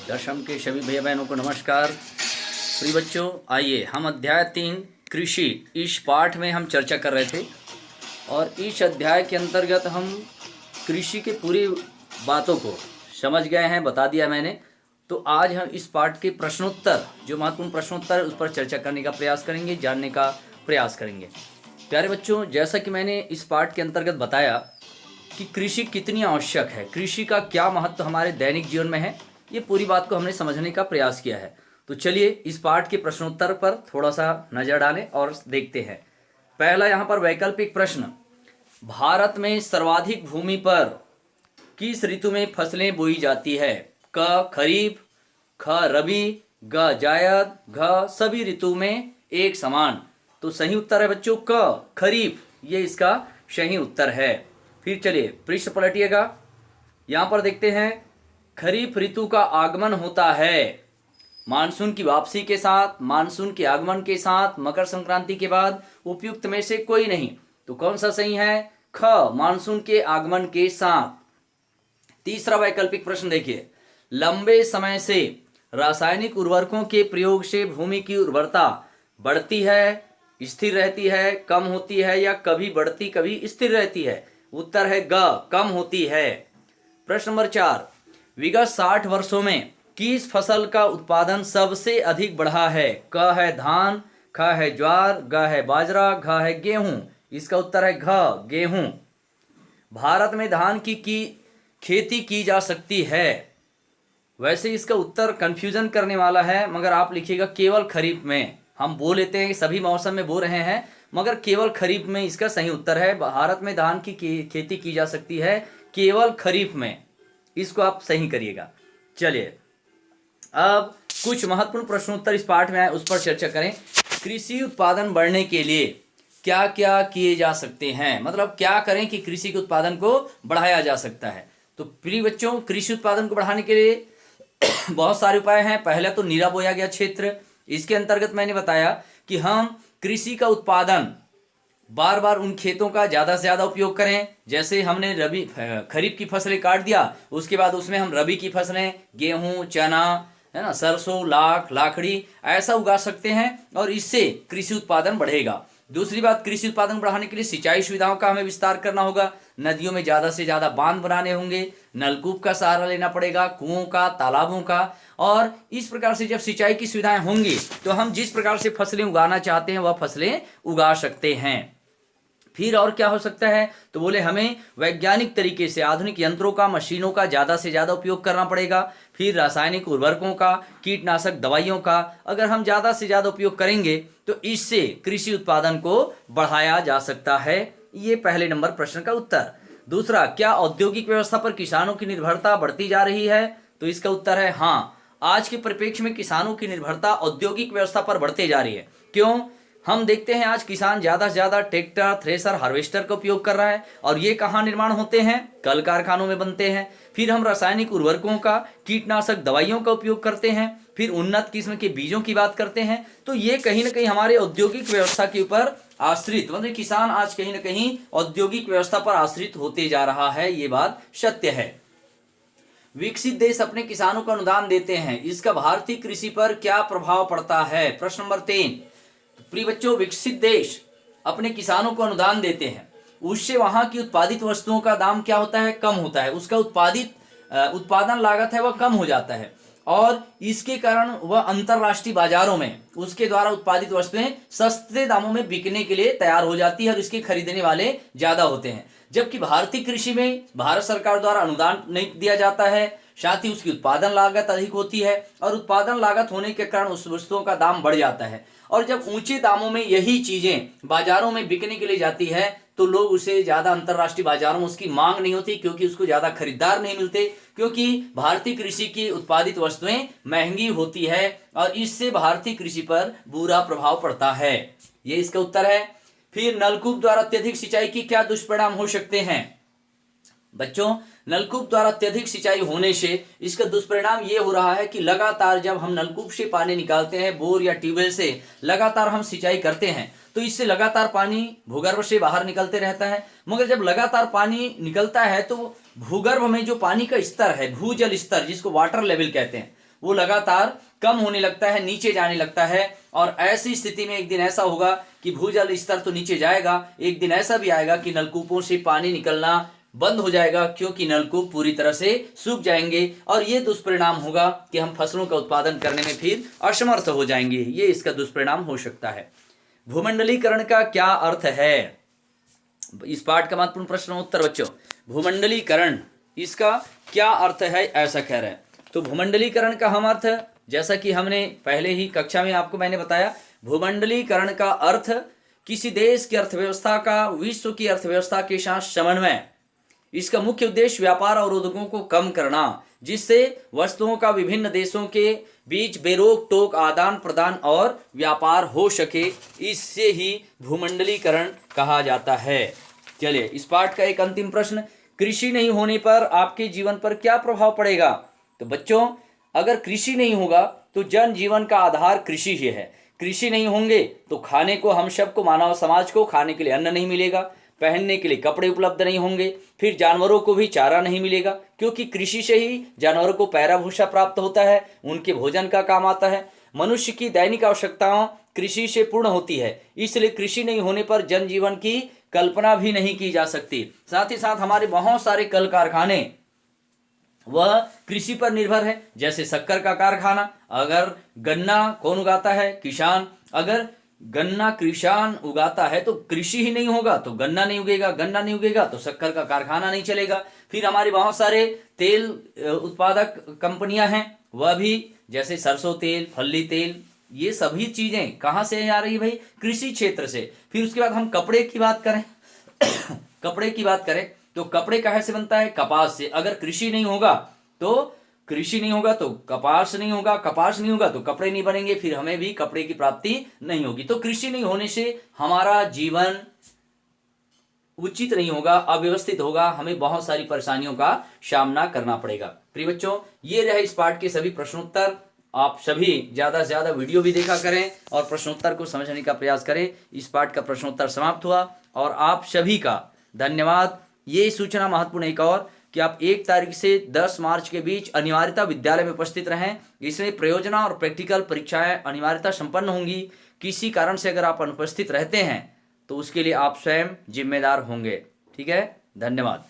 दशम के सभी भैया बहनों को नमस्कार। प्रिय बच्चों, आइए हम अध्याय 3 कृषि इस पाठ में हम चर्चा कर रहे थे और इस अध्याय के अंतर्गत हम कृषि के पूरी बातों को समझ गए हैं, बता दिया मैंने। तो आज हम इस पाठ के प्रश्नोत्तर, जो महत्वपूर्ण प्रश्नोत्तर, उस पर चर्चा करने का प्रयास करेंगे, जानने का प्रयास करेंगे। प्यारे बच्चों, जैसा कि मैंने इस पाठ के अंतर्गत बताया कि कृषि कितनी आवश्यक है, कृषि का क्या महत्व हमारे दैनिक जीवन में है, ये पूरी बात को हमने समझने का प्रयास किया है। तो चलिए इस पाठ के प्रश्नोत्तर पर थोड़ा सा नजर डालें और देखते हैं। पहला यहाँ पर वैकल्पिक प्रश्न, भारत में सर्वाधिक भूमि पर किस ऋतु में फसलें बोई जाती है? क खरीफ, ख रबी, ग जायद, घ सभी ऋतु में एक समान। तो सही उत्तर है बच्चों क खरीफ, ये इसका सही उत्तर है। फिर चलिए पृष्ठ पलटिएगा, यहाँ पर देखते हैं खरीफ ऋतु का आगमन होता है मानसून की वापसी के साथ, मानसून के आगमन के साथ, मकर संक्रांति के बाद, उपयुक्त में से कोई नहीं। तो कौन सा सही है? ख मानसून के आगमन के साथ। तीसरा वैकल्पिक प्रश्न देखिए, लंबे समय से रासायनिक उर्वरकों के प्रयोग से भूमि की उर्वरता बढ़ती है, स्थिर रहती है, कम होती है या कभी बढ़ती कभी स्थिर रहती है? उत्तर है ग कम होती है। प्रश्न नंबर 4, विगत 60 वर्षों में किस फसल का उत्पादन सबसे अधिक बढ़ा है? क है धान, ख है ज्वार, ग है बाजरा, घ है गेहूं। इसका उत्तर है घ गेहूं। भारत में धान की खेती की जा सकती है। वैसे इसका उत्तर कंफ्यूजन करने वाला है, मगर आप लिखिएगा केवल खरीफ में। हम बो लेते हैं कि सभी मौसम में बो रहे हैं, मगर केवल खरीफ में इसका सही उत्तर है। भारत में धान की खेती की जा सकती है केवल खरीफ में, इसको आप सही करिएगा। चलिए अब कुछ महत्वपूर्ण प्रश्नोत्तर इस पाठ में आए, उस पर चर्चा करें। कृषि उत्पादन बढ़ने के लिए क्या क्या किए जा सकते हैं, मतलब क्या करें कि कृषि के उत्पादन को बढ़ाया जा सकता है। तो प्रिय बच्चों, कृषि उत्पादन को बढ़ाने के लिए बहुत सारे उपाय हैं। पहला तो नीरा बोया गया क्षेत्र, इसके अंतर्गत मैंने बताया कि हम कृषि का उत्पादन बार बार उन खेतों का ज़्यादा से ज़्यादा उपयोग करें। जैसे हमने रबी खरीफ की फसलें काट दिया, उसके बाद उसमें हम रबी की फसलें गेहूं, चना, है ना, सरसों, लाख, लाखड़ी ऐसा उगा सकते हैं और इससे कृषि उत्पादन बढ़ेगा। दूसरी बात, कृषि उत्पादन बढ़ाने के लिए सिंचाई सुविधाओं का हमें विस्तार करना होगा। नदियों में ज़्यादा से ज़्यादा बांध बनाने होंगे, नलकूप का सहारा लेना पड़ेगा, कुओं का, तालाबों का। और इस प्रकार से जब सिंचाई की सुविधाएं होंगी तो हम जिस प्रकार से फसलें उगाना चाहते हैं वह फसलें उगा सकते हैं। फिर और क्या हो सकता है? तो बोले हमें वैज्ञानिक तरीके से आधुनिक यंत्रों का, मशीनों का ज़्यादा से ज़्यादा उपयोग करना पड़ेगा। फिर रासायनिक उर्वरकों का, कीटनाशक दवाइयों का अगर हम ज़्यादा से ज़्यादा उपयोग करेंगे तो इससे कृषि उत्पादन को बढ़ाया जा सकता है। ये पहले नंबर प्रश्न का उत्तर। दूसरा, क्या औद्योगिक व्यवस्था पर किसानों की निर्भरता बढ़ती जा रही है? तो इसका उत्तर है हाँ। आज के परिप्रेक्ष्य में किसानों की निर्भरता औद्योगिक व्यवस्था पर बढ़ते जा रही है। क्यों? हम देखते हैं आज किसान ज़्यादा से ज़्यादा ट्रैक्टर, थ्रेसर, हार्वेस्टर का उपयोग कर रहा है और ये कहाँ निर्माण होते हैं? कल कारखानों में बनते हैं। फिर हम रासायनिक उर्वरकों का, कीटनाशक दवाइयों का उपयोग करते हैं। फिर उन्नत किस्म के बीजों की बात करते हैं। तो ये कहीं ना कहीं हमारे औद्योगिक व्यवस्था के ऊपर आश्रित, मतलब किसान आज कहीं ना कहीं औद्योगिक व्यवस्था पर आश्रित होते जा रहा है, ये बात सत्य है। विकसित देश अपने किसानों को अनुदान देते हैं, इसका भारतीय कृषि पर क्या प्रभाव पड़ता है? प्रश्न नंबर 3, प्रिय बच्चों, विकसित देश अपने किसानों को अनुदान देते हैं, उससे वहां की उत्पादित वस्तुओं का दाम क्या होता है? कम होता है। उसका उत्पादन लागत है वह कम हो जाता है और इसके कारण वह अंतरराष्ट्रीय बाजारों में उसके द्वारा उत्पादित वस्तुएं सस्ते दामों में बिकने के लिए तैयार हो जाती है और इसके खरीदने वाले ज्यादा होते हैं। जबकि भारतीय कृषि में भारत सरकार द्वारा अनुदान नहीं दिया जाता है, साथ ही उसकी उत्पादन लागत अधिक होती है और उत्पादन लागत होने के कारण उस वस्तुओं का दाम बढ़ जाता है। और जब ऊंचे दामों में यही चीजें बाजारों में बिकने के लिए जाती है तो लोग उसे ज्यादा अंतरराष्ट्रीय बाजारों में उसकी मांग नहीं होती, क्योंकि उसको ज्यादा खरीदार नहीं मिलते, क्योंकि भारतीय कृषि की उत्पादित वस्तुएं महंगी होती है और इससे भारतीय कृषि पर बुरा प्रभाव पड़ता है। ये इसका उत्तर है। फिर नलकूप द्वारा अत्यधिक सिंचाई की क्या दुष्परिणाम हो सकते हैं? बच्चों, नलकूप द्वारा अत्यधिक सिंचाई होने से इसका दुष्परिणाम ये हो रहा है कि लगातार जब हम नलकूप से पानी निकालते हैं, बोर या ट्यूबवेल से लगातार हम सिंचाई करते हैं, तो इससे लगातार पानी भूगर्भ से बाहर निकलते रहता है। मगर जब लगातार पानी निकलता है तो भूगर्भ में जो पानी का स्तर है, भूजल स्तर जिसको वाटर लेवल कहते हैं, वो लगातार कम होने लगता है, नीचे जाने लगता है। और ऐसी स्थिति में एक दिन ऐसा होगा कि भूजल स्तर तो नीचे जाएगा, एक दिन ऐसा भी आएगा कि नलकूपों से पानी निकलना बंद हो जाएगा, क्योंकि नलकूप पूरी तरह से सूख जाएंगे। और ये दुष्परिणाम होगा कि हम फसलों का उत्पादन करने में फिर असमर्थ हो जाएंगे। ये इसका दुष्परिणाम हो सकता है। भूमंडलीकरण का क्या अर्थ है? इस पाठ का महत्वपूर्ण प्रश्न उत्तर बच्चों, भूमंडलीकरण इसका क्या अर्थ है, ऐसा कह रहे हैं। तो भूमंडलीकरण का हम अर्थ, जैसा कि हमने पहले ही कक्षा में आपको मैंने बताया, भूमंडलीकरण का अर्थ किसी देश की अर्थव्यवस्था का विश्व की अर्थव्यवस्था के साथ समन्वय। इसका मुख्य उद्देश्य व्यापार और उद्योगों को कम करना, जिससे वस्तुओं का विभिन्न देशों के बीच बेरोक टोक आदान प्रदान और व्यापार हो सके। इससे ही भूमंडलीकरण कहा जाता है। चलिए इस पाठ का एक अंतिम प्रश्न, कृषि नहीं होने पर आपके जीवन पर क्या प्रभाव पड़ेगा? तो बच्चों, अगर कृषि नहीं होगा तो जन जीवन का आधार कृषि ही है। कृषि नहीं होंगे तो खाने को, हम सबको, मानव समाज को खाने के लिए अन्न नहीं मिलेगा, पहनने के लिए कपड़े उपलब्ध नहीं होंगे, फिर जानवरों को भी चारा नहीं मिलेगा, क्योंकि कृषि से ही जानवरों को पैरा भूसा प्राप्त होता है, उनके भोजन का काम आता है। मनुष्य की दैनिक आवश्यकताओं कृषि से पूर्ण होती है, इसलिए कृषि नहीं होने पर जनजीवन की कल्पना भी नहीं की जा सकती। साथ ही साथ हमारे बहुत सारे कल कारखाने वह कृषि पर निर्भर है, जैसे शक्कर का कारखाना। अगर गन्ना कौन उगाता है? किसान। अगर गन्ना किसान उगाता है तो कृषि ही नहीं होगा तो गन्ना नहीं उगेगा, गन्ना नहीं उगेगा तो शक्कर का कारखाना नहीं चलेगा। फिर हमारे बहुत सारे तेल उत्पादक कंपनियां हैं, वह भी, जैसे सरसों तेल, फल्ली तेल, ये सभी चीजें कहाँ से आ रही है भाई? कृषि क्षेत्र से। फिर उसके बाद हम कपड़े की बात करें कपड़े की बात करें तो कपड़े कहाँ से बनता है? कपास से। अगर कृषि नहीं होगा तो कपास नहीं होगा, कपास नहीं होगा तो कपड़े नहीं बनेंगे, फिर हमें भी कपड़े की प्राप्ति नहीं होगी। तो कृषि नहीं होने से हमारा जीवन उचित नहीं होगा, अव्यवस्थित होगा, हमें बहुत सारी परेशानियों का सामना करना पड़ेगा। प्रिय बच्चों, ये रहे इस पाठ के सभी प्रश्नोत्तर। आप सभी ज्यादा से ज्यादा वीडियो भी देखा करें और प्रश्नोत्तर को समझने का प्रयास करें। इस पाठ का प्रश्नोत्तर समाप्त हुआ और आप सभी का धन्यवाद। ये सूचना महत्वपूर्ण एक और कि आप 1 तारीख से 10 मार्च के बीच अनिवार्यता विद्यालय में उपस्थित रहें। इसमें प्रयोजना और प्रैक्टिकल परीक्षाएं अनिवार्यता संपन्न होंगी। किसी कारण से अगर आप अनुपस्थित रहते हैं तो उसके लिए आप स्वयं जिम्मेदार होंगे। ठीक है, धन्यवाद।